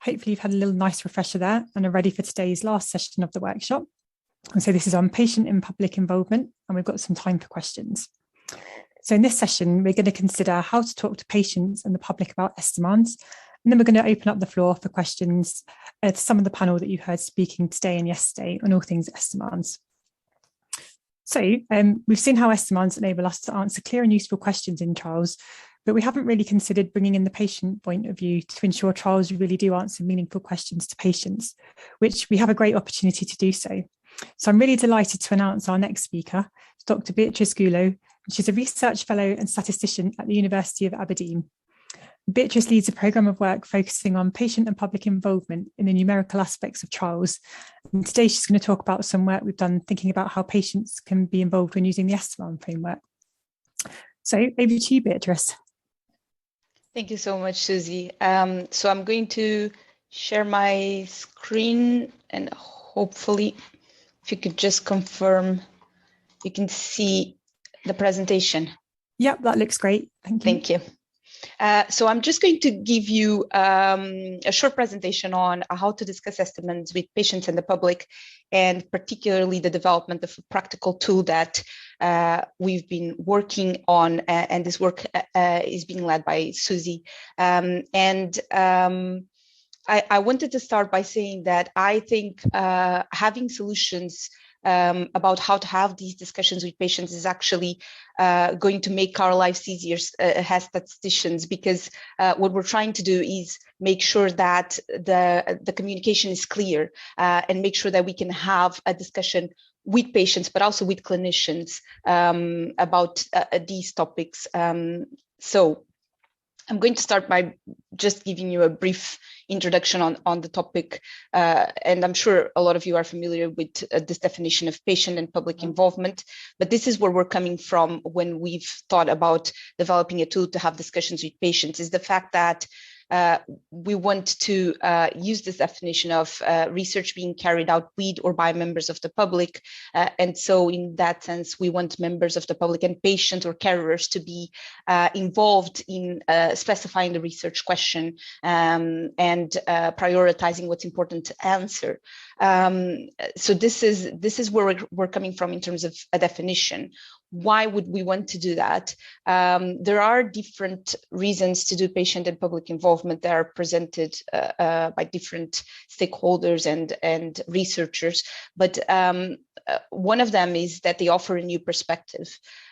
Hopefully you've had a little nice refresher there and are ready for today's last session of the workshop. And so this is on patient and public involvement, and we've got some time for questions. So in this session, we're going to consider how to talk to patients and the public about Estimand, and then we're going to open up the floor for questions to some of the panel that you heard speaking today and yesterday on all things Estimand. So we've seen how Estimands enable us to answer clear and useful questions in trials, but we haven't really considered bringing in the patient point of view to ensure trials really do answer meaningful questions to patients, which we have a great opportunity to do so. So I'm really delighted to announce our next speaker, Dr. Beatrice Gulo. She's a research fellow and statistician at the University of Aberdeen. Beatrice leads a programme of work focusing on patient and public involvement in the numerical aspects of trials. And today she's going to talk about some work we've done thinking about how patients can be involved when using the Estimand framework. So over to you, Beatrice. Thank you so much, Susie. So I'm going to share my screen, and hopefully if you could just confirm you can see the presentation. Yep, that looks great. Thank you. Thank you. So I'm just going to give you a short presentation on how to discuss Estimands with patients and the public, and particularly the development of a practical tool that we've been working on, and this work is being led by Susie. I wanted to start by saying that I think having solutions about how to have these discussions with patients is actually going to make our lives easier as statisticians, because what we're trying to do is make sure that the communication is clear and make sure that we can have a discussion with patients, but also with clinicians about these topics. So I'm going to start by just giving you a brief introduction on the topic, and I'm sure a lot of you are familiar with this definition of patient and public involvement, but this is where we're coming from when we've thought about developing a tool to have discussions with patients, is the fact that we want to use this definition of research being carried out with or by members of the public. And so in that sense, we want members of the public and patients or carriers to be involved in specifying the research question and prioritizing what's important to answer. So this is where we're coming from in terms of a definition. Why would we want to do that? There are different reasons to do patient and public involvement that are presented by different stakeholders and researchers, but one of them is that they offer a new perspective,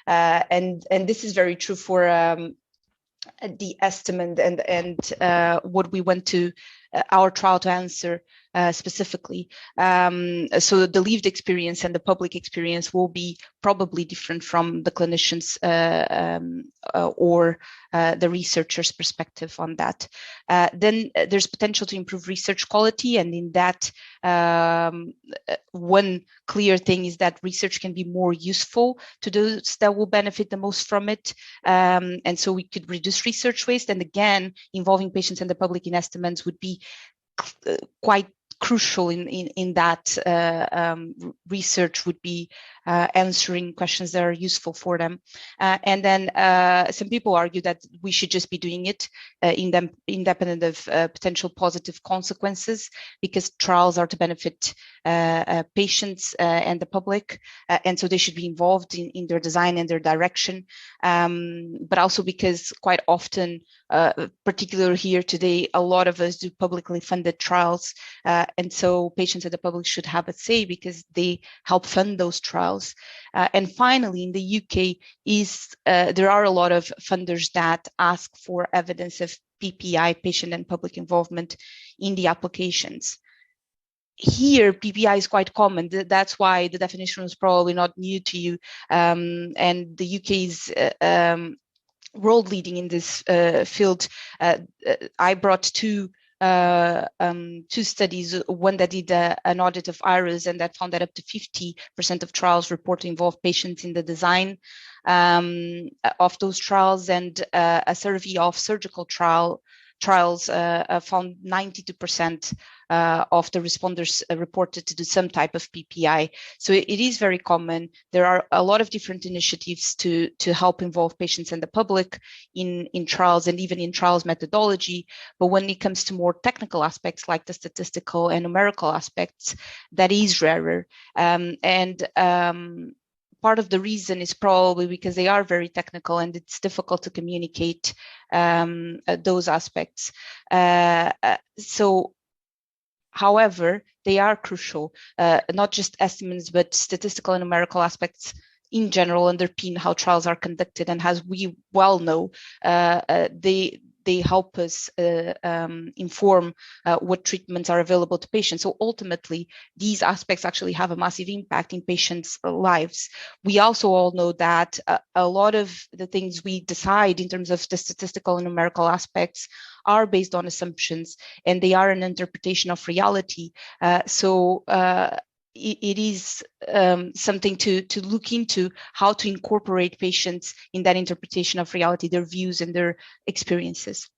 and this is very true for the Estimand and what we want to our trial to answer specifically. So the lived experience and the public experience will be probably different from the clinicians or the researcher's perspective on that. Then there's potential to improve research quality, and in that one clear thing is that research can be more useful to those that will benefit the most from it, and so we could reduce research waste, and again involving patients and the public in Estimands would be quite crucial in that research would be answering questions that are useful for them. And then some people argue that we should just be doing it independent of potential positive consequences, because trials are to benefit patients and the public, and so they should be involved in their design and their direction, but also because quite often, particularly here today, a lot of us do publicly funded trials, and so patients and the public should have a say because they help fund those trials. And finally, in the UK, there are a lot of funders that ask for evidence of PPI, patient and public involvement, in the applications. Here, PPI is quite common. That's why the definition is probably not new to you. And the UK is world leading in this field. I brought two studies, one that did an audit of IRIS and that found that up to 50% of trials report to involve patients in the design of those trials, and a survey of surgical trials found 92% of the responders reported to do some type of PPI. So it is very common. There are a lot of different initiatives to help involve patients and the public in trials and even in trials methodology. But when it comes to more technical aspects like the statistical and numerical aspects, that is rarer. Part of the reason is probably because they are very technical and it's difficult to communicate those aspects. However, they are crucial, not just estimates, but statistical and numerical aspects in general underpin how trials are conducted. And as we well know, they help us inform what treatments are available to patients. So ultimately, these aspects actually have a massive impact in patients' lives. We also all know that a lot of the things we decide in terms of the statistical and numerical aspects are based on assumptions, and they are an interpretation of reality. It is something to look into, how to incorporate patients in that interpretation of reality, their views and their experiences.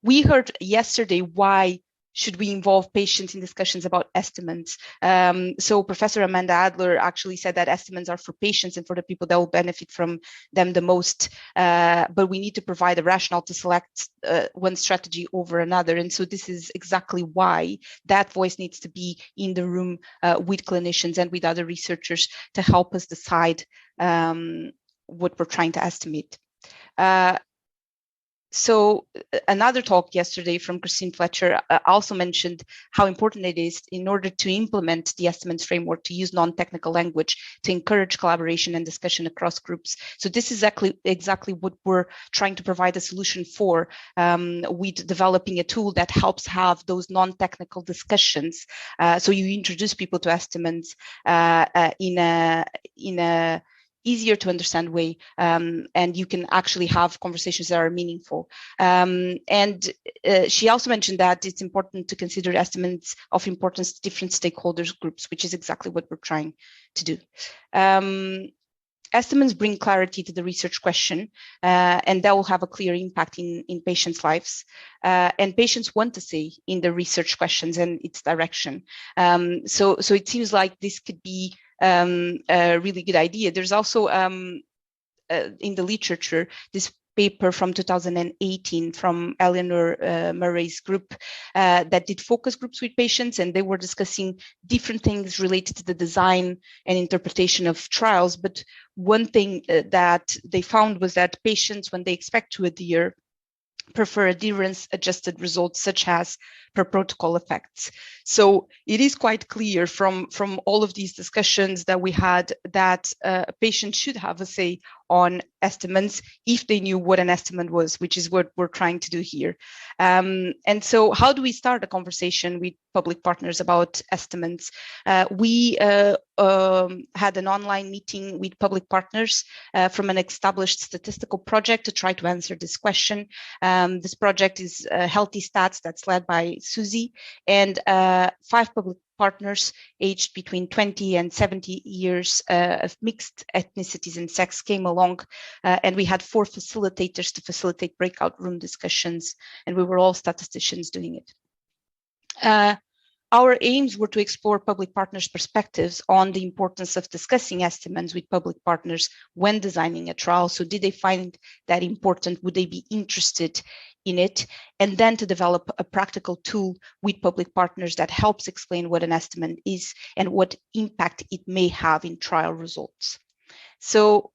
We heard yesterday why should we involve patients in discussions about estimates. So Professor Amanda Adler actually said that estimates are for patients and for the people that will benefit from them the most, but we need to provide a rationale to select one strategy over another. And so this is exactly why that voice needs to be in the room with clinicians and with other researchers to help us decide what we're trying to estimate. So another talk yesterday from Christine Fletcher also mentioned how important it is in order to implement the estimates framework to use non-technical language to encourage collaboration and discussion across groups. So this is exactly what we're trying to provide a solution for, with developing a tool that helps have those non-technical discussions. So you introduce people to estimates in a easier to understand way, and you can actually have conversations that are meaningful. She also mentioned that it's important to consider estimates of importance to different stakeholders groups, which is exactly what we're trying to do. Estimates bring clarity to the research question, and that will have a clear impact in patients' lives. And patients want to say in the research questions and its direction. So it seems like this could be a really good idea. There's also in the literature this paper from 2018 from Eleanor Murray's group that did focus groups with patients, and they were discussing different things related to the design and interpretation of trials. But one thing that they found was that patients, when they expect to adhere, prefer adherence-adjusted results such as per protocol effects. So it is quite clear from all of these discussions that we had that patients should have a say on estimates if they knew what an estimate was, which is what we're trying to do here. And so how do we start a conversation with public partners about estimates? We had an online meeting with public partners from an established statistical project to try to answer this question. This project is Healthy Stats, that's led by Susie, and 5 public partners aged between 20 and 70 years of mixed ethnicities and sex came along, and we had 4 facilitators to facilitate breakout room discussions, and we were all statisticians doing it. Our aims were to explore public partners' perspectives on the importance of discussing estimates with public partners when designing a trial. So did they find that important? Would they be interested in it? And then to develop a practical tool with public partners that helps explain what an estimate is and what impact it may have in trial results. So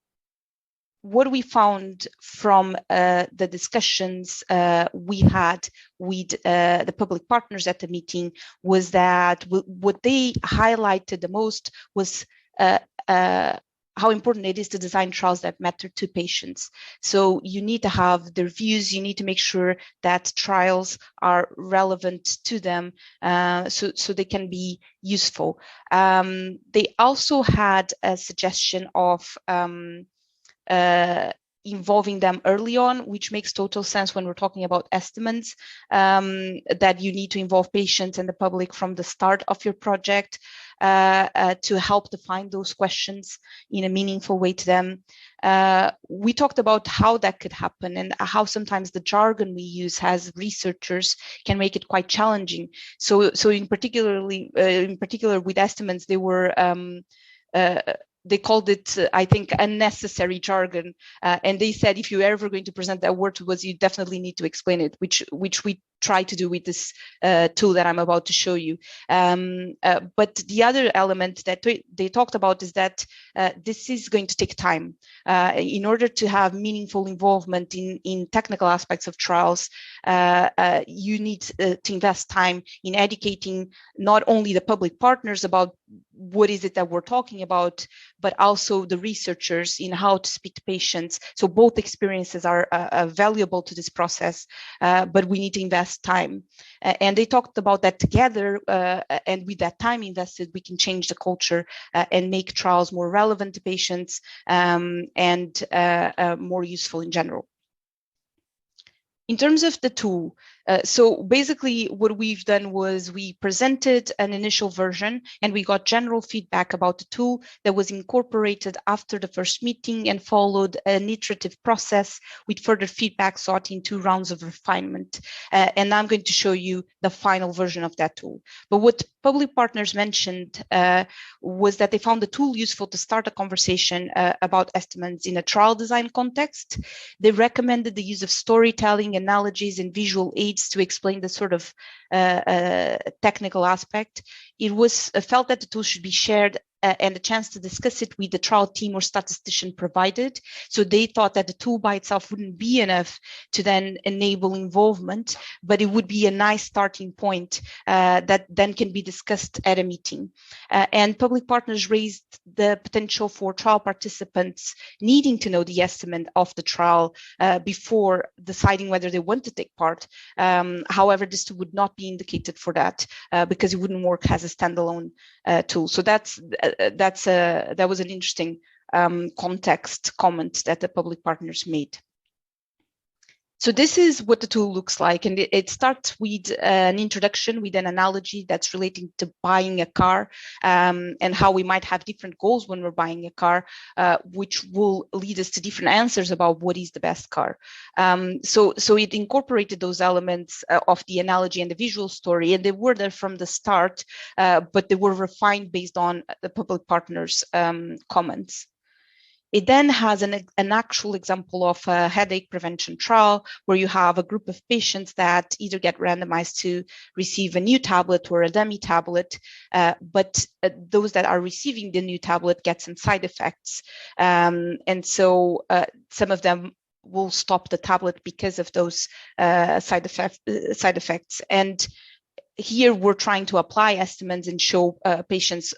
what we found from the discussions we had with the public partners at the meeting was that what they highlighted the most was how important it is to design trials that matter to patients. So you need to have their views, you need to make sure that trials are relevant to them so they can be useful. They also had a suggestion of involving them early on, which makes total sense when we're talking about estimands, that you need to involve patients and the public from the start of your project to help define those questions in a meaningful way to them. We talked about how that could happen and how sometimes the jargon we use as researchers can make it quite challenging. So in particular with estimands, they called it, I think, unnecessary jargon. And they said, if you're ever going to present that word to us, you definitely need to explain it, which we try to do with this tool that I'm about to show you. But the other element that they talked about is that this is going to take time. In order to have meaningful involvement in technical aspects of trials, you need to invest time in educating not only the public partners about what is it that we're talking about, but also the researchers in how to speak to patients. So both experiences are valuable to this process, but we need to invest time. And they talked about that together, and with that time invested, we can change the culture and make trials more relevant to patients and more useful in general. In terms of the tool, so basically what we've done was we presented an initial version and we got general feedback about the tool that was incorporated after the first meeting and followed an iterative process with further feedback sought in 2 rounds of refinement. And I'm going to show you the final version of that tool. But what public partners mentioned was that they found the tool useful to start a conversation about estimands in a trial design context. They recommended the use of storytelling, analogies, and visual aids to explain the sort of technical aspect. It was felt that the tool should be shared and a chance to discuss it with the trial team or statistician provided. So they thought that the tool by itself wouldn't be enough to then enable involvement, but it would be a nice starting point that then can be discussed at a meeting. And public partners raised the potential for trial participants needing to know the estimate of the trial before deciding whether they want to take part. However, this tool would not be indicated for that because it wouldn't work as a standalone tool. So that was an interesting context comment that the public partners made. So this is what the tool looks like, and it starts with an introduction with an analogy that's relating to buying a car and how we might have different goals when we're buying a car, which will lead us to different answers about what is the best car. So it incorporated those elements of the analogy and the visual story, and they were there from the start, but they were refined based on the public partners' comments. It then has an actual example of a headache prevention trial where you have a group of patients that either get randomized to receive a new tablet or a dummy tablet, but those that are receiving the new tablet get some side effects. And so some of them will stop the tablet because of those side effects. And here we're trying to apply estimands and show patients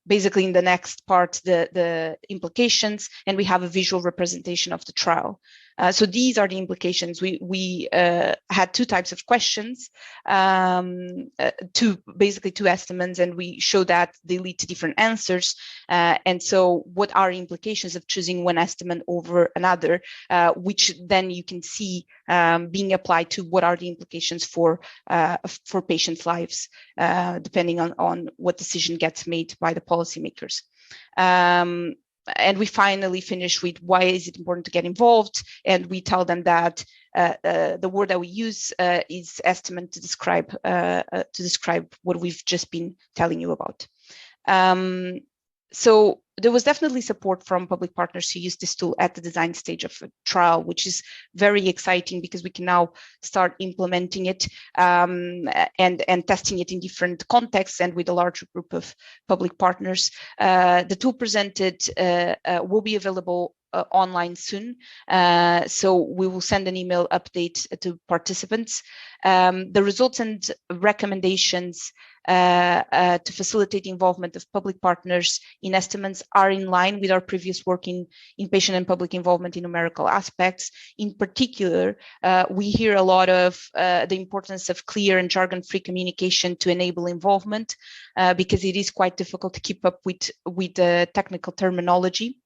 basically in the next part, the implications, and we have a visual representation of the trial. So these are the implications. We had 2 types of questions, basically two estimands, and we show that they lead to different answers. And so what are implications of choosing one estimate over another, which then you can see being applied to what are the implications for patients' lives, depending on what decision gets made by the policymakers. And we finally finish with why is it important to get involved, and we tell them that the word that we use is estimate to describe what we've just been telling you about. So there was definitely support from public partners who use this tool at the design stage of a trial, which is very exciting because we can now start implementing it and testing it in different contexts and with a larger group of public partners. The tool presented will be available online soon. So we will send an email update to participants. The results and recommendations to facilitate involvement of public partners in estimates are in line with our previous work in patient and public involvement in numerical aspects. In particular, we hear a lot of the importance of clear and jargon-free communication to enable involvement because it is quite difficult to keep up with the technical terminology.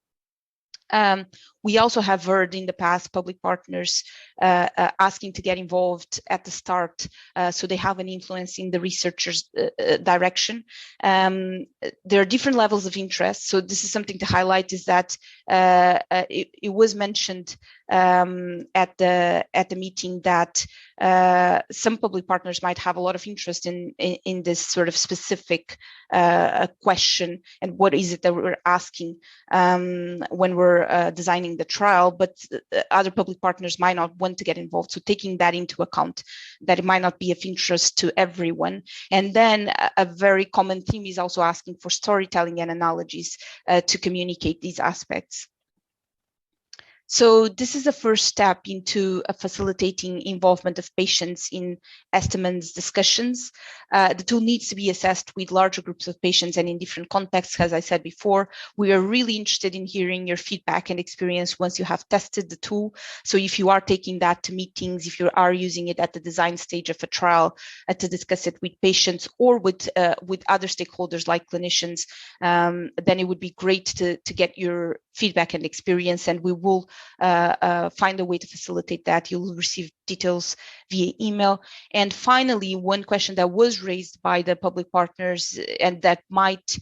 We also have heard in the past public partners asking to get involved at the start, so they have an influence in the researchers' direction. There are different levels of interest. So this is something to highlight, is that it was mentioned at the meeting that some public partners might have a lot of interest in this sort of specific question, and what is it that we're asking when we're designing the trial, but other public partners might not want to get involved. So taking that into account, that it might not be of interest to everyone. And then a very common theme is also asking for storytelling and analogies to communicate these aspects. So this is the first step into facilitating involvement of patients in Estimand's discussions. The tool needs to be assessed with larger groups of patients and in different contexts. As I said before, we are really interested in hearing your feedback and experience once you have tested the tool. So if you are taking that to meetings, if you are using it at the design stage of a trial to discuss it with patients or with other stakeholders like clinicians, then it would be great to get your feedback and experience, and we will find a way to facilitate that. You'll receive details via email. And finally, one question that was raised by the public partners and that might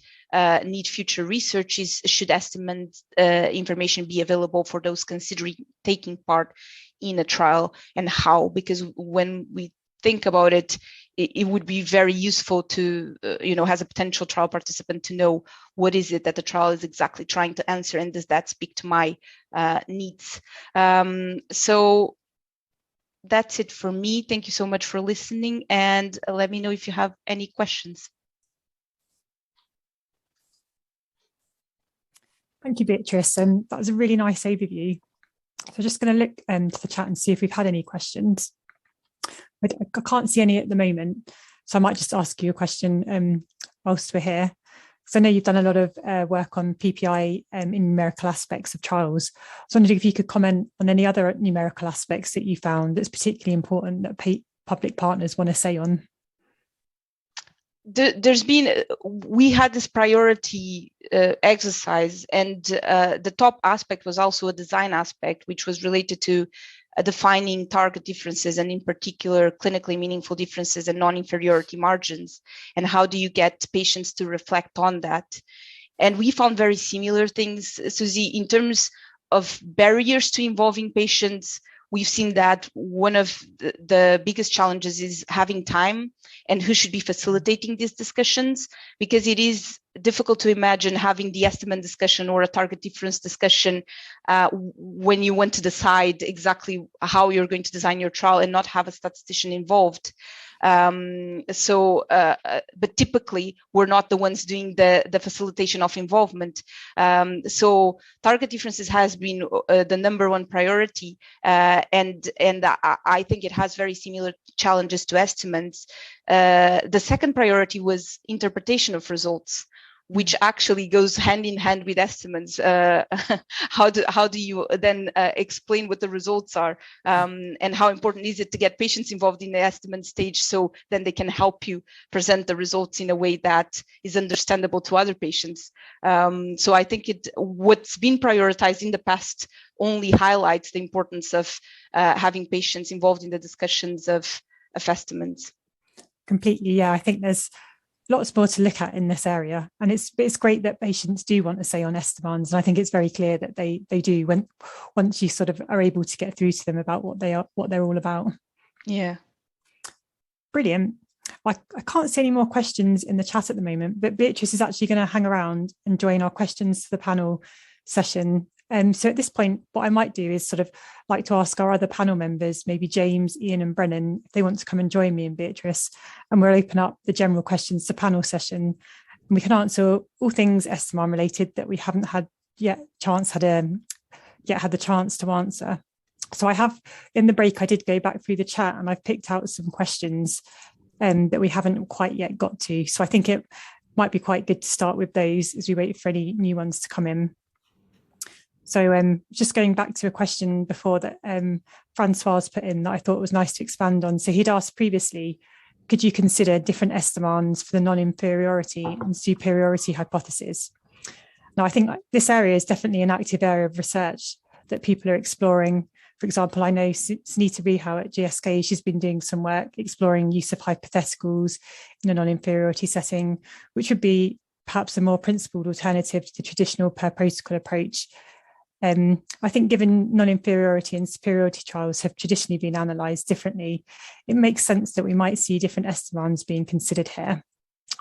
need future research is, should Estimand information be available for those considering taking part in a trial, and how? Because when we think about it, it would be very useful to, as a potential trial participant, to know what is it that the trial is exactly trying to answer, and does that speak to my needs? So that's it for me. Thank you so much for listening, and let me know if you have any questions. Thank you, Beatrice. And that was a really nice overview. So just going to look to the chat and see if we've had any questions. I can't see any at the moment, so I might just ask you a question whilst we're here. So I know you've done a lot of work on PPI in numerical aspects of trials. So I was wondering if you could comment on any other numerical aspects that you found that's particularly important that public partners want to say on. We had this priority exercise, and the top aspect was also a design aspect, which was related to defining target differences, and in particular clinically meaningful differences and non-inferiority margins, and how do you get patients to reflect on that. And we found very similar things, Susie, in terms of barriers to involving patients. We've seen that one of the biggest challenges is having time, and who should be facilitating these discussions, because it is difficult to imagine having the estimate discussion or a target difference discussion when you want to decide exactly how you're going to design your trial and not have a statistician involved. But typically we're not the ones doing the facilitation of involvement. So target differences has been the number one priority, and I think it has very similar challenges to estimates. The second priority was interpretation of results, which actually goes hand in hand with estimates. How do you then explain what the results are, and how important is it to get patients involved in the estimate stage, so then they can help you present the results in a way that is understandable to other patients. So I think what's been prioritized in the past only highlights the importance of having patients involved in the discussions of estimates. Completely, yeah. I think there's lots more to look at in this area, and it's great that patients do want to say on Estimands, and I think it's very clear that they do once you sort of are able to get through to them about what they're all about. Yeah, brilliant. I can't see any more questions in the chat at the moment, but Beatrice is actually going to hang around and join our questions to the panel session. So at this point, what I might do is sort of like to ask our other panel members, maybe James, Ian and Brennan, if they want to come and join me and Beatrice, and we'll open up the general questions to panel session. And we can answer all things Estimand related that we haven't had the chance to answer. So I have, in the break, I did go back through the chat and I've picked out some questions that we haven't quite yet got to. So I think it might be quite good to start with those as we wait for any new ones to come in. So just going back to a question before that Francois put in that I thought was nice to expand on. So he'd asked previously, could you consider different estimands for the non-inferiority and superiority hypothesis? Now, I think this area is definitely an active area of research that people are exploring. For example, I know Sunita Rihau at GSK, she's been doing some work exploring use of hypotheticals in a non-inferiority setting, which would be perhaps a more principled alternative to the traditional per protocol approach. I think given non-inferiority and superiority trials have traditionally been analysed differently, it makes sense that we might see different estimands being considered here.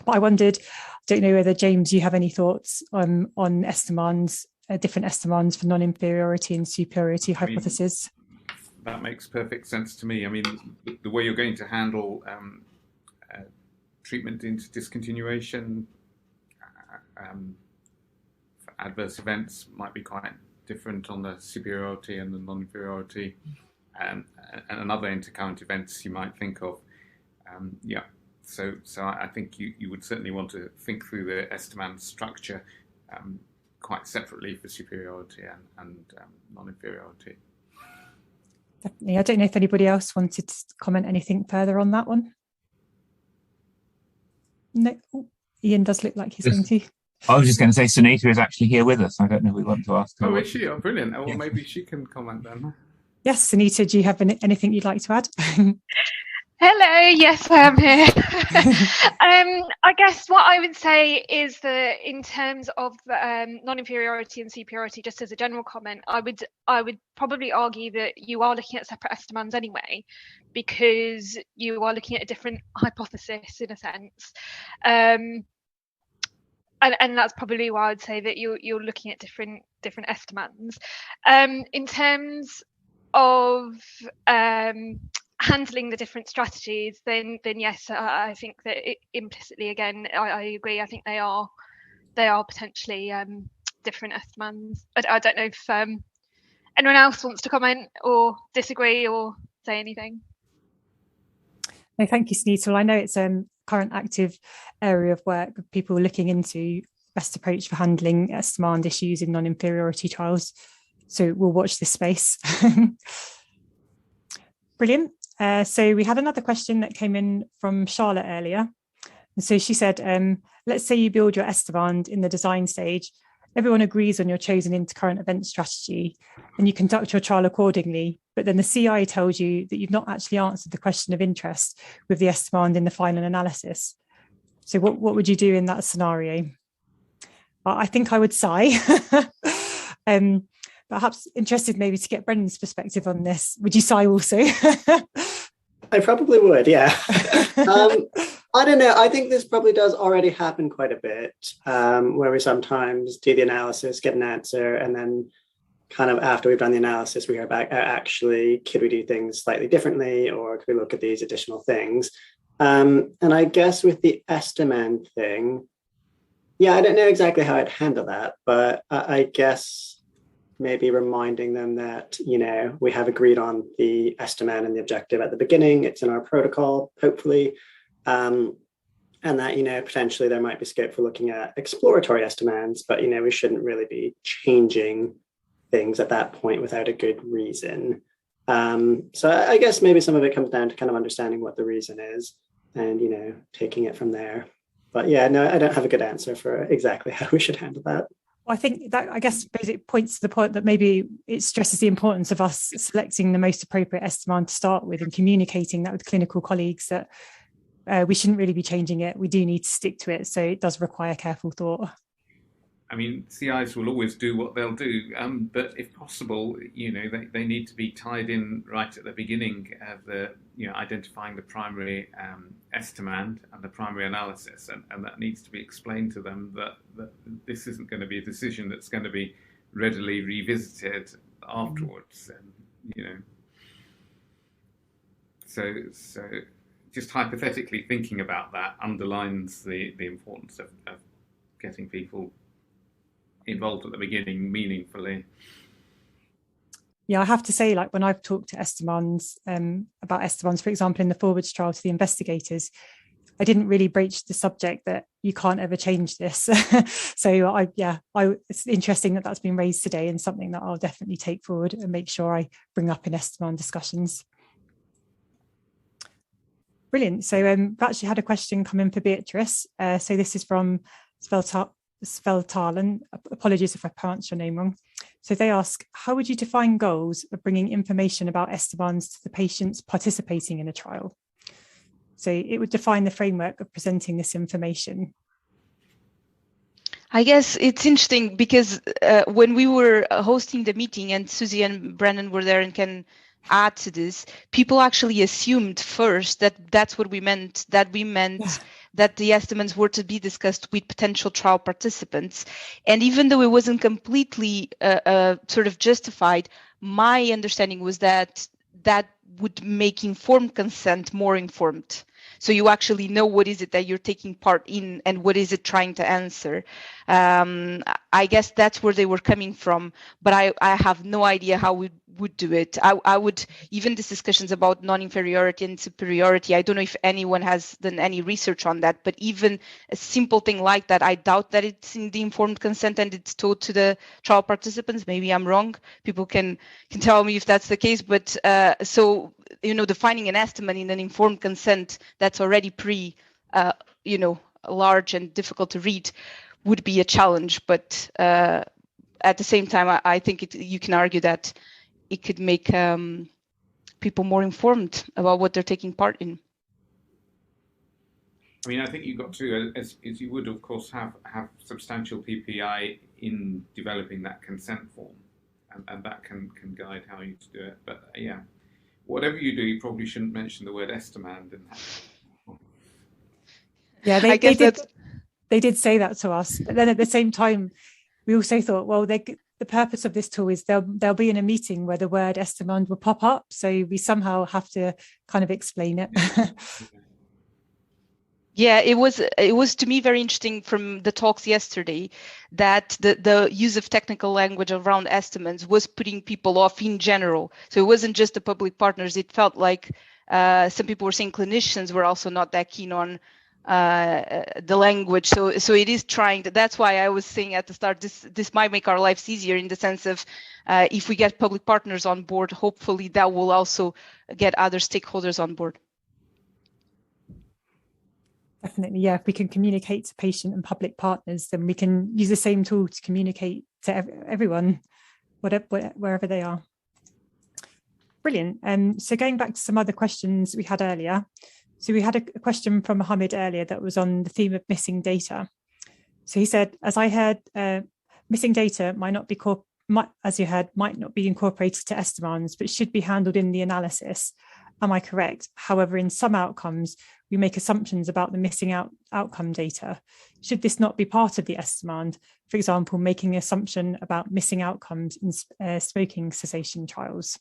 But I wondered, I don't know whether, James, you have any thoughts on estimands, different estimands for non-inferiority and superiority hypothesis? That makes perfect sense to me. I mean, the way you're going to handle treatment into discontinuation for adverse events might be quite different on the superiority and the non-inferiority, and other intercurrent events you might think of. So I think you would certainly want to think through the Estimand structure quite separately for superiority and non-inferiority. Definitely. I don't know if anybody else wanted to comment anything further on that one. No, Ian does look like he's going to. I was just going to say Sunita is actually here with us. I don't know if we want to ask her. Oh, is she? Oh, brilliant. Well, maybe she can comment then. Yes, Sunita, do you have anything you'd like to add? Hello, yes, I am here. I guess what I would say is that in terms of non-inferiority and superiority, just as a general comment, I would probably argue that you are looking at separate estimands anyway, because you are looking at a different hypothesis in a sense. And that's probably why I'd say that you're looking at different estimands. In terms of handling the different strategies, then yes, I think that implicitly, again, I agree. I think they are potentially different estimands. I don't know if anyone else wants to comment or disagree or say anything. No, thank you, Sunita. Well, I know it's a current active area of work of people looking into best approach for handling Estimand issues in non-inferiority trials. So we'll watch this space. Brilliant. So we had another question that came in from Charlotte earlier. And so she said, let's say you build your Estimand in the design stage. Everyone agrees on your chosen intercurrent event strategy and you conduct your trial accordingly. But then the CI tells you that you've not actually answered the question of interest with the Estimand in the final analysis. So what would you do in that scenario? I think I would sigh. Perhaps interested maybe to get Brendan's perspective on this. Would you sigh also? I probably would, yeah. I don't know. I think this probably does already happen quite a bit, where we sometimes do the analysis, get an answer, and then kind of after we've done the analysis, we hear back, actually, could we do things slightly differently, or could we look at these additional things? And I guess with the Estimand thing, yeah, I don't know exactly how I'd handle that, but I guess maybe reminding them that, you know, we have agreed on the Estimand and the objective at the beginning. It's in our protocol, hopefully. And that, you know, potentially there might be scope for looking at exploratory Estimands, but, you know, we shouldn't really be changing things at that point without a good reason. So I guess maybe some of it comes down to kind of understanding what the reason is and, you know, taking it from there. But yeah, no, I don't have a good answer for exactly how we should handle that. I think that, I guess, it points to the point that maybe it stresses the importance of us selecting the most appropriate Estimand to start with and communicating that with clinical colleagues that we shouldn't really be changing it. We do need to stick to it. So it does require careful thought. I mean, CIs will always do what they'll do, but if possible, you know, they need to be tied in right at the beginning of the, you know, identifying the primary Estimand and the primary analysis, and that needs to be explained to them that this isn't going to be a decision that's going to be readily revisited afterwards, and, you know. So just hypothetically thinking about that underlines the importance of getting people involved at the beginning meaningfully. Yeah, I have to say, like when I've talked to Estimands about Estimands, for example, in the forwards trial to the investigators, I didn't really broach the subject that you can't ever change this. So it's interesting that that's been raised today and something that I'll definitely take forward and make sure I bring up in Estimand discussions. Brilliant. So we've actually had a question come in for Beatrice. So this is from Sveltalen. Apologies if I pronounced your name wrong. So they ask, how would you define goals of bringing information about Estimands to the patients participating in a trial? So it would define the framework of presenting this information. I guess it's interesting because when we were hosting the meeting and Susie and Brandon were there and can add to this, people actually assumed first that that's what we meant, that the estimates were to be discussed with potential trial participants. And even though it wasn't completely sort of justified, my understanding was that that would make informed consent more informed. So you actually know what is it that you're taking part in and what is it trying to answer. I guess that's where they were coming from, but I have no idea how we would do it. I would, even these discussions about non-inferiority and superiority, I don't know if anyone has done any research on that, but even a simple thing like that, I doubt that it's in the informed consent and it's told to the trial participants. Maybe I'm wrong. People can tell me if that's the case, but so, defining an estimate in an informed consent that's already large and difficult to read would be a challenge. But at the same time, I think you can argue that it could make people more informed about what they're taking part in. I mean, I think you've got to, as you would, of course, have substantial PPI in developing that consent form, and that can guide how you do it. But yeah, whatever you do, you probably shouldn't mention the word Estimand. Yeah, they did say that to us, but then at the same time, we also thought, well, the purpose of this tool is they'll be in a meeting where the word Estimand will pop up, so we somehow have to kind of explain it. Yeah, it was to me very interesting from the talks yesterday that the use of technical language around estimates was putting people off in general. So it wasn't just the public partners. It felt like some people were saying clinicians were also not that keen on the language. So it is trying to, that's why I was saying at the start, this might make our lives easier in the sense of if we get public partners on board, hopefully that will also get other stakeholders on board. Definitely, yeah. If we can communicate to patient and public partners, then we can use the same tool to communicate to everyone, wherever they are. Brilliant. So going back to some other questions we had earlier. So we had a question from Mohammed earlier that was on the theme of missing data. So he said, as I heard, missing data might not be incorporated to Estimands, but should be handled in the analysis. Am I correct? However, in some outcomes, we make assumptions about the missing outcome data. Should this not be part of the Estimand? For example, making an assumption about missing outcomes in smoking cessation trials.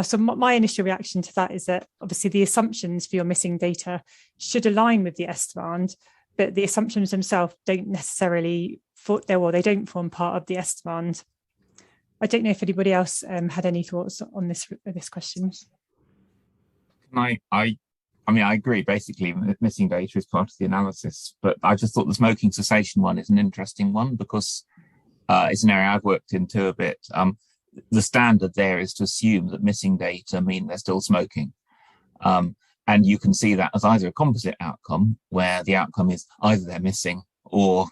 So my initial reaction to that is that obviously the assumptions for your missing data should align with the Estimand, but the assumptions themselves don't necessarily, they don't form part of the Estimand. I don't know if anybody else had any thoughts on this question. I mean, I agree. Basically, missing data is part of the analysis, but I just thought the smoking cessation one is an interesting one because it's an area I've worked into a bit. The standard there is to assume that missing data mean they're still smoking. And you can see that as either a composite outcome, where the outcome is either they're missing or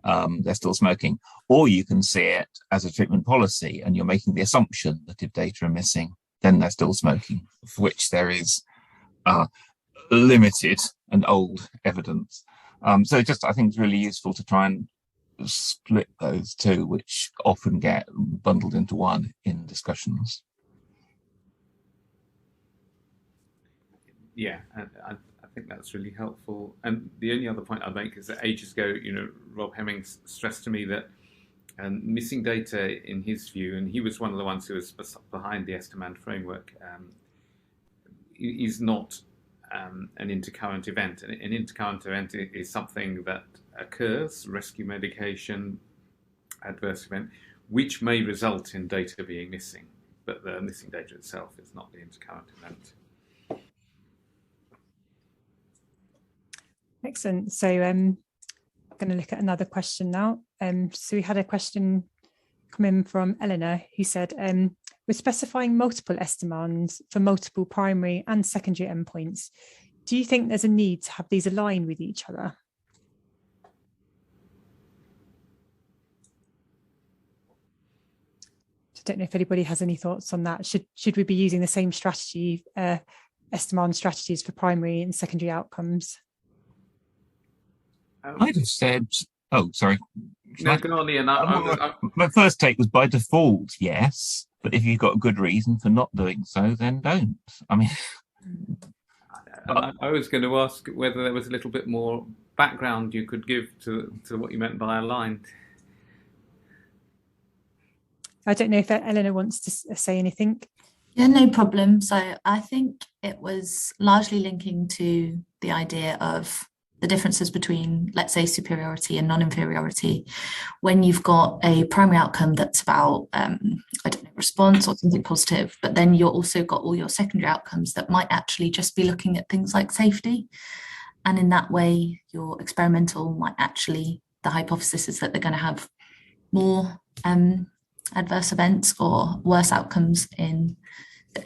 they're still smoking, or you can see it as a treatment policy, and you're making the assumption that if data are missing, then they're still smoking, for which there is limited and old evidence. So I think it's really useful to try and split those two, which often get bundled into one in discussions. Yeah, I think that's really helpful. And the only other point I'd make is that ages ago, Rob Hemmings stressed to me that missing data, in his view, and he was one of the ones who was behind the Estimand framework, is not an intercurrent event. An intercurrent event is something that occurs, rescue medication, adverse event, which may result in data being missing, but the missing data itself is not the intercurrent event. Excellent. So I'm going to look at another question now. So we had a question come in from Eleanor, who said, we're specifying multiple Estimands for multiple primary and secondary endpoints. Do you think there's a need to have these align with each other? don't know if anybody has any thoughts on that. Should we be using the same strategy, Estimand strategies for primary and secondary outcomes? I'd have said, oh, sorry. No, go on, Ian. My first take was by default, yes. But if you've got a good reason for not doing so, then don't. I mean, I was going to ask whether there was a little bit more background you could give to what you meant by aligned. I don't know if Eleanor wants to say anything. Yeah, no problem. So I think it was largely linking to the idea of the differences between, let's say, superiority and non-inferiority. When you've got a primary outcome that's about, I don't know, response or something positive, but then you're also got all your secondary outcomes that might actually just be looking at things like safety. And in that way, your experimental might actually, the hypothesis is that they're going to have more adverse events or worse outcomes in,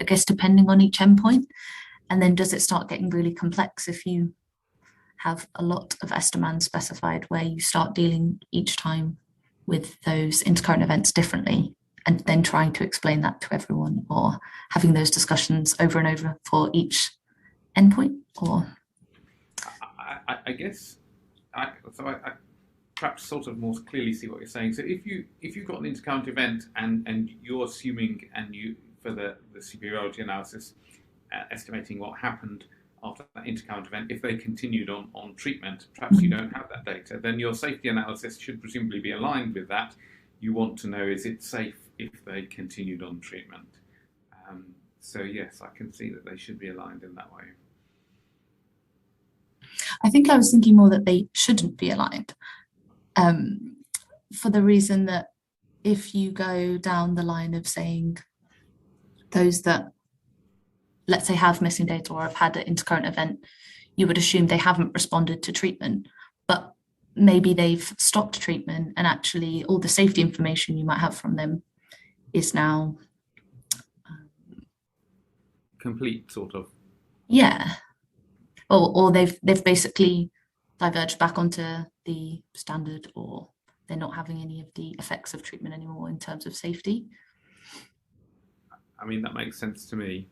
I guess, depending on each endpoint. And then does it start getting really complex if you have a lot of Estimand specified, where you start dealing each time with those intercurrent events differently and then trying to explain that to everyone, or having those discussions over and over for each endpoint? Or I guess I perhaps sort of more clearly see what you're saying. So if you've got an intercurrent event and you're assuming, and you, for the superiority analysis, estimating what happened after that intercurrent event, if they continued on treatment, perhaps you don't have that data, then your safety analysis should presumably be aligned with that. You want to know, is it safe if they continued on treatment? So yes, I can see that they should be aligned in that way. I think I was thinking more that they shouldn't be aligned, for the reason that if you go down the line of saying those that, let's say, have missing data or have had an intercurrent event, you would assume they haven't responded to treatment, but maybe they've stopped treatment and actually all the safety information you might have from them is now complete, sort of. Yeah. Or they've basically diverged back onto the standard, or they're not having any of the effects of treatment anymore in terms of safety. I mean, that makes sense to me.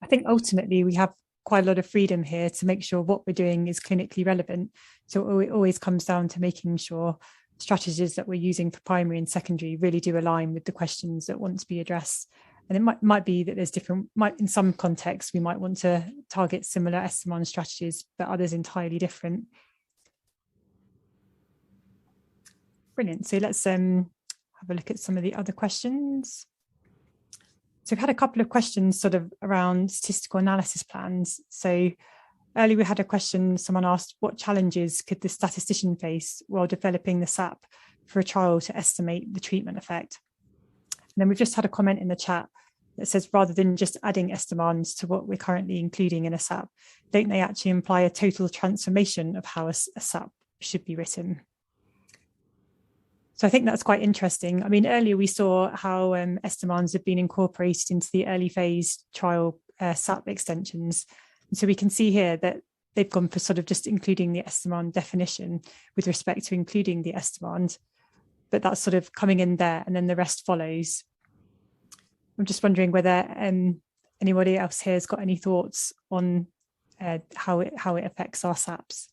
I think ultimately we have quite a lot of freedom here to make sure what we're doing is clinically relevant. So it always comes down to making sure strategies that we're using for primary and secondary really do align with the questions that want to be addressed. And it might be that there's in some contexts, we might want to target similar Estimand strategies, but others entirely different. Brilliant. So let's have a look at some of the other questions. So we've had a couple of questions sort of around statistical analysis plans. So earlier we had a question, someone asked, what challenges could the statistician face while developing the SAP for a trial to estimate the treatment effect? And then we've just had a comment in the chat that says, rather than just adding Estimands to what we're currently including in a SAP, don't they actually imply a total transformation of how a SAP should be written? So I think that's quite interesting. I mean, earlier we saw how Estimands have been incorporated into the early phase trial SAP extensions. And so we can see here that they've gone for sort of just including the Estimand definition with respect to including the Estimand, but that's sort of coming in there and then the rest follows. I'm just wondering whether anybody else here has got any thoughts on how it affects our SAPs.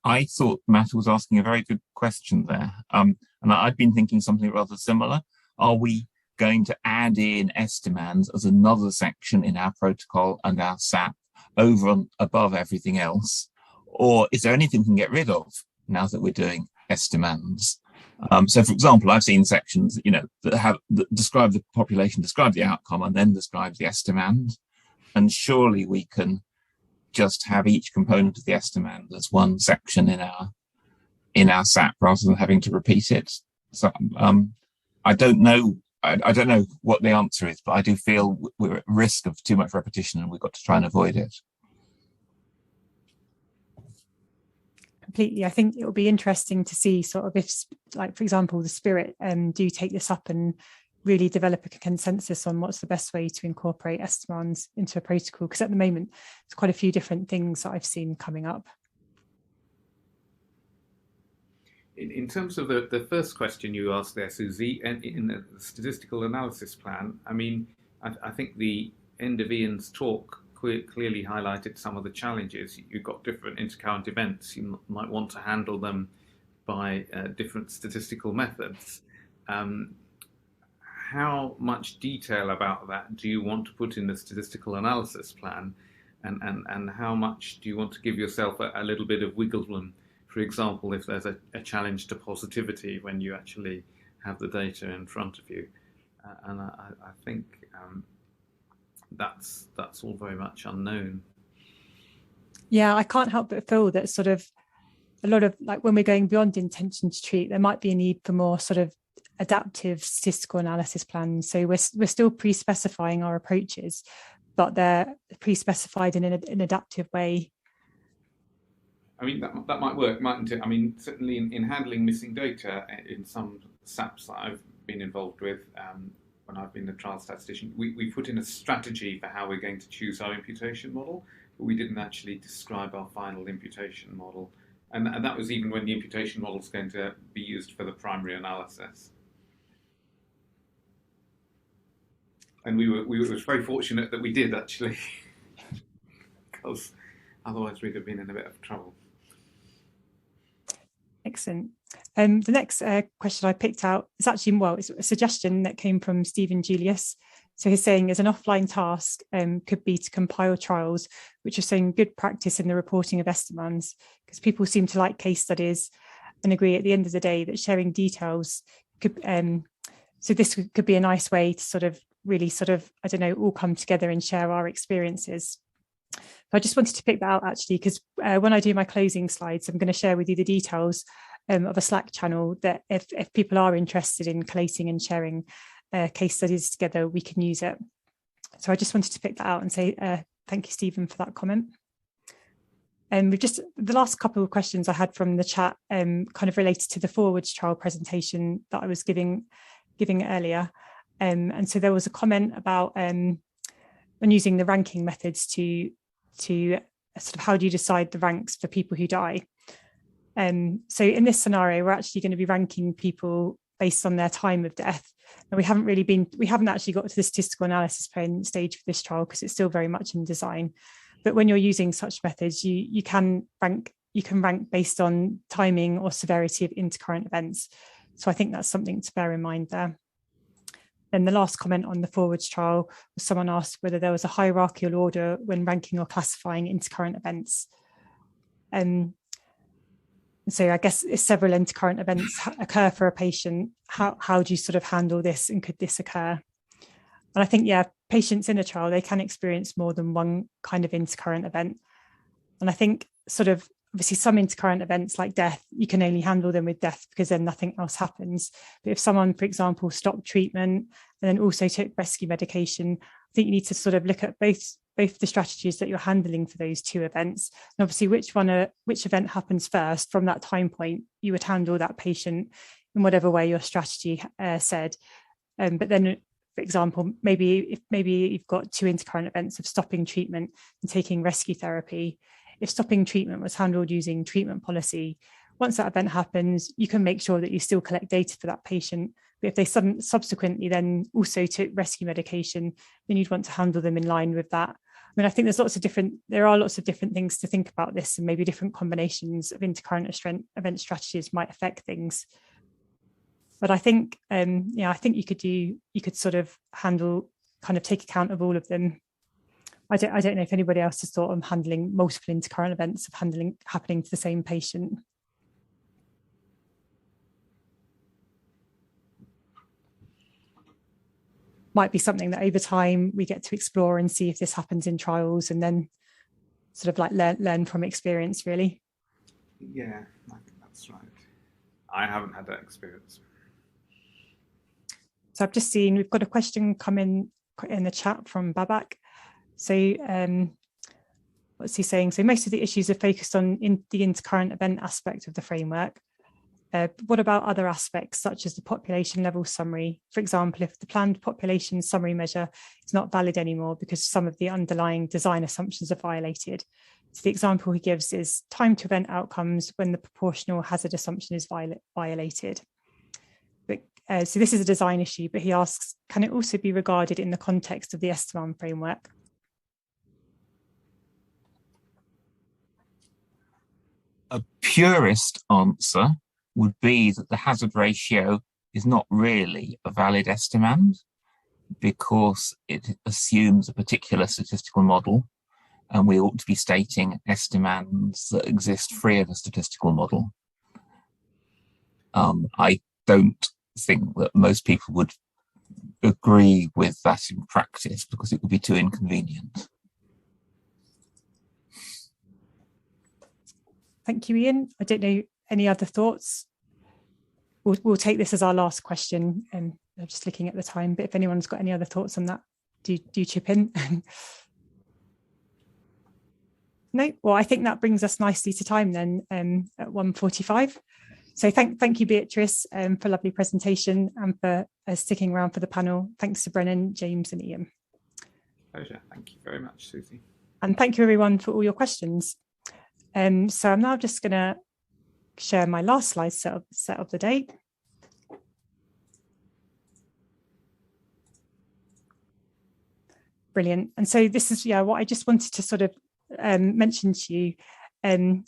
I thought Matt was asking a very good question there. And I'd been thinking something rather similar. Are we going to add in Estimands as another section in our protocol and our SAP over and above everything else? Or is there anything we can get rid of now that we're doing Estimands? So, for example, I've seen sections, that describe the population, describe the outcome, and then describe the Estimand. And surely we can just have each component of the Estimand as one section in our SAP rather than having to repeat it. So I don't know what the answer is, but I do feel we're at risk of too much repetition and we've got to try and avoid it. Completely. I think it will be interesting to see sort of if, like, for example, the Spirit do take this up and really develop a consensus on what's the best way to incorporate Estimands into a protocol, because at the moment there's quite a few different things that I've seen coming up. In terms of the first question you asked there, Susie, and in the statistical analysis plan, I mean, I think the end of Ian's talk clearly highlighted some of the challenges. You've got different intercurrent events. You might want to handle them by different statistical methods. How much detail about that do you want to put in the statistical analysis plan? And how much do you want to give yourself a little bit of wiggle room? For example, if there's a challenge to positivity when you actually have the data in front of you. And I think that's all very much unknown. Yeah, I can't help but feel that sort of a lot of, like, when we're going beyond intention to treat, there might be a need for more sort of adaptive statistical analysis plans. So we're still pre-specifying our approaches, but they're pre-specified in an adaptive way. I mean, that might work, mightn't it? I mean, certainly in handling missing data in some SAPs that I've been involved with, when I've been a trial statistician, we put in a strategy for how we're going to choose our imputation model, but we didn't actually describe our final imputation model. And that was even when the imputation model is going to be used for the primary analysis. And we were very fortunate that we did, actually, because otherwise we'd have been in a bit of trouble. Excellent. The next question I picked out is actually, well, it's a suggestion that came from Stephen Julius. So he's saying, as an offline task could be to compile trials, which are showing good practice in the reporting of Estimands, because people seem to like case studies and agree at the end of the day that sharing details could, so this could be a nice way to sort of really sort of, I don't know, all come together and share our experiences. I just wanted to pick that out actually, because when I do my closing slides, I'm going to share with you the details of a Slack channel that if people are interested in collating and sharing case studies together, we can use it. So I just wanted to pick that out and say thank you, Stephen, for that comment. And we've just, the last couple of questions I had from the chat kind of related to the forwards trial presentation that I was giving earlier. And so there was a comment about when using the ranking methods to sort of how do you decide the ranks for people who die. So in this scenario, we're actually going to be ranking people based on their time of death. And we haven't actually got to the statistical analysis plan stage for this trial because it's still very much in design. But when you're using such methods, you can rank based on timing or severity of intercurrent events. So I think that's something to bear in mind there. Then the last comment on the forwards trial was someone asked whether there was a hierarchical order when ranking or classifying intercurrent events. So I guess if several intercurrent events occur for a patient, how do you sort of handle this, and could this occur? And I think, yeah, patients in a trial, they can experience more than one kind of intercurrent event. And I think sort of, obviously some intercurrent events like death, you can only handle them with death because then nothing else happens. But if someone, for example, stopped treatment and then also took rescue medication, I think you need to sort of look at both the strategies that you're handling for those two events. And obviously which event happens first from that time point, you would handle that patient in whatever way your strategy said. But then, for example, maybe you've got two intercurrent events of stopping treatment and taking rescue therapy. If stopping treatment was handled using treatment policy, once that event happens, you can make sure that you still collect data for that patient. But if they subsequently then also took rescue medication, then you'd want to handle them in line with that. I mean, I think there are lots of different things to think about this, and maybe different combinations of intercurrent event strategies might affect things. But I think, I think you could sort of take account of all of them. I don't know if anybody else has thought of handling multiple intercurrent events of happening to the same patient. Might be something that over time we get to explore and see if this happens in trials, and then sort of like learn from experience, really. Yeah, I think that's right. I haven't had that experience. So I've just seen we've got a question come in the chat from Babak. So what's he saying? So most of the issues are focused on the intercurrent event aspect of the framework. What about other aspects such as the population level summary? For example, if the planned population summary measure is not valid anymore because some of the underlying design assumptions are violated, So the example he gives is time to event outcomes when the proportional hazard assumption is violated. But, so this is a design issue, but he asks, can it also be regarded in the context of the Estimand framework? A purist answer would be that the hazard ratio is not really a valid Estimand because it assumes a particular statistical model, and we ought to be stating estimands that exist free of a statistical model. I don't think that most people would agree with that in practice because it would be too inconvenient. Thank you, Ian. I don't know, any other thoughts? We'll take this as our last question, and I'm just looking at the time, but if anyone's got any other thoughts on that, do chip in. No, well, I think that brings us nicely to time then, at 1:45. So thank you, Beatrice, for a lovely presentation and for sticking around for the panel. Thanks to Brennan, James and Ian. Pleasure. Thank you very much, Susie. And thank you everyone for all your questions. So I'm now just going to share my last slide set of the day. Brilliant. And so this is what I just wanted to sort of mention to you.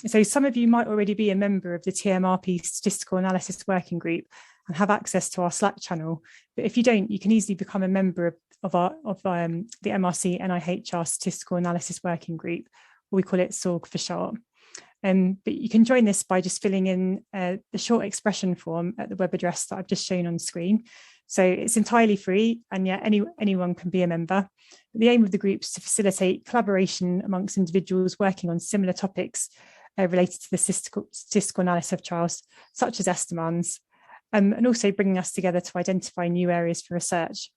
So some of you might already be a member of the TMRP Statistical Analysis Working Group and have access to our Slack channel. But if you don't, you can easily become a member of the MRC-NIHR Statistical Analysis Working Group, or we call it SORG for short. But you can join this by just filling in the short expression form at the web address that I've just shown on screen. So it's entirely free, and yet anyone can be a member. The aim of the group is to facilitate collaboration amongst individuals working on similar topics related to the statistical analysis of trials, such as Estimand's, and also bringing us together to identify new areas for research.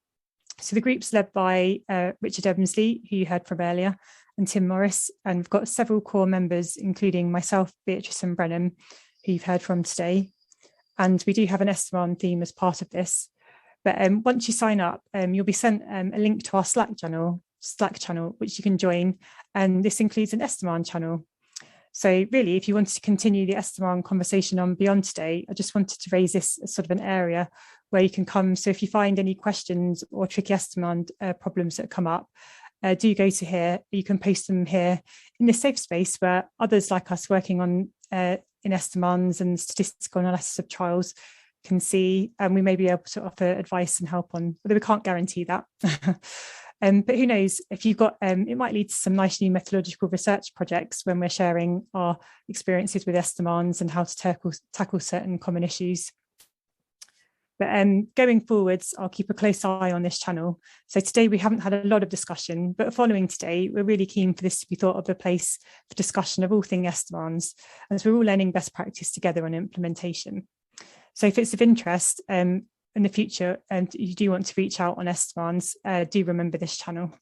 So the group's led by Richard Ebensley, who you heard from earlier, and Tim Morris, and we've got several core members, including myself, Beatrice and Brennan, who you've heard from today. And we do have an Estimand theme as part of this. But once you sign up, you'll be sent a link to our Slack channel, which you can join. And this includes an Estimand channel. So really, if you wanted to continue the Estimand conversation on beyond today, I just wanted to raise this as sort of an area where you can come. So if you find any questions or tricky Estimand problems that come up, do go to here. You can post them here in this safe space where others like us working on in Estimands and statistical analysis of trials can see, and we may be able to offer advice and help on, although we can't guarantee that. But who knows, if you've got, it might lead to some nice new methodological research projects when we're sharing our experiences with Estimands and how to tackle certain common issues. But going forwards, I'll keep a close eye on this channel. So today we haven't had a lot of discussion, but following today, we're really keen for this to be thought of a place for discussion of all things Estimands, as we're all learning best practice together on implementation. So if it's of interest in the future and you do want to reach out on Estimands, do remember this channel.